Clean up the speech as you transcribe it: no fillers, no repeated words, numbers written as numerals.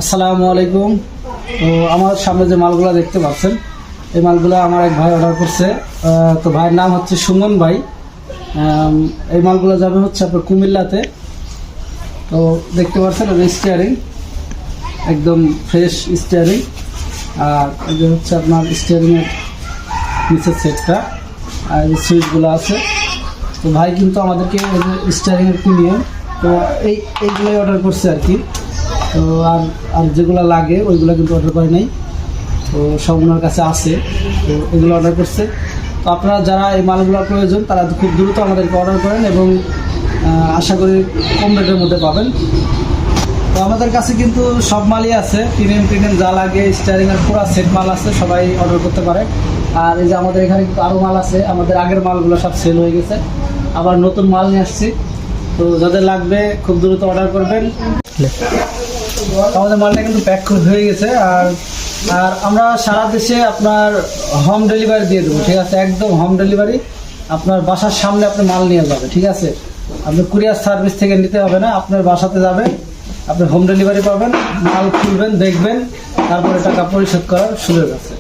আসসালামু আলাইকুম। তো আমার সামনে যে মালগুলো দেখতে পাচ্ছেন, এই মালগুলো আমার এক ভাই অর্ডার করছে। তো ভাইয়ের নাম হচ্ছে সুমন ভাই। এই মালগুলো যাবে হচ্ছে আপনার কুমিল্লাতে। তো দেখতে পাচ্ছেন স্টিয়ারিং একদম ফ্রেশ স্টিয়ারিং, আর এই যে হচ্ছে আপনার স্টিয়ারিংয়ের নিচের সেটটা আর এই সুইচগুলো আছে। তো ভাই কিন্তু আমাদেরকে স্টিয়ারিংয়ের প্রিমিয়াম, তো এইগুলোই অর্ডার করছে আর কি। তো আর যেগুলো লাগে ওইগুলো কিন্তু অর্ডার করে নাই, তো সব ওনার কাছে আছে। তো এগুলো অর্ডার করছে। তো আপনারা যারা এই মালগুলো প্রয়োজন তারা খুব দ্রুত আমাদেরকে অর্ডার করেন এবং আশা করি কম রেটের মধ্যে পাবেন। তো আমাদের কাছে কিন্তু সব মালই আছে, প্রিমিয়াম যা লাগে স্টিয়ারিংয়ের পুরো সেট মাল আছে, সবাই অর্ডার করতে পারে। আর এই যে আমাদের এখানে কিন্তু আরও মাল আছে, আমাদের আগের মালগুলো সব সেল হয়ে গেছে, আবার নতুন মাল নিয়ে আসছি। তো যাদের লাগবে খুব দ্রুত অর্ডার করবেন। আমাদের মালটা কিন্তু প্যাক হয়ে গেছে, আর আমরা সারা দেশে আপনার হোম ডেলিভারি দিয়ে দেবো, ঠিক আছে? একদম হোম ডেলিভারি, আপনার বাসার সামনে আপনি মাল নিয়ে যাবে, ঠিক আছে? আপনি কুরিয়ার সার্ভিস থেকে নিতে হবে না, আপনার বাসাতে যাবে, আপনি হোম ডেলিভারি পাবেন, মাল খুলবেন, দেখবেন, তারপরে টাকা পরিশোধ করার সুযোগ আছে।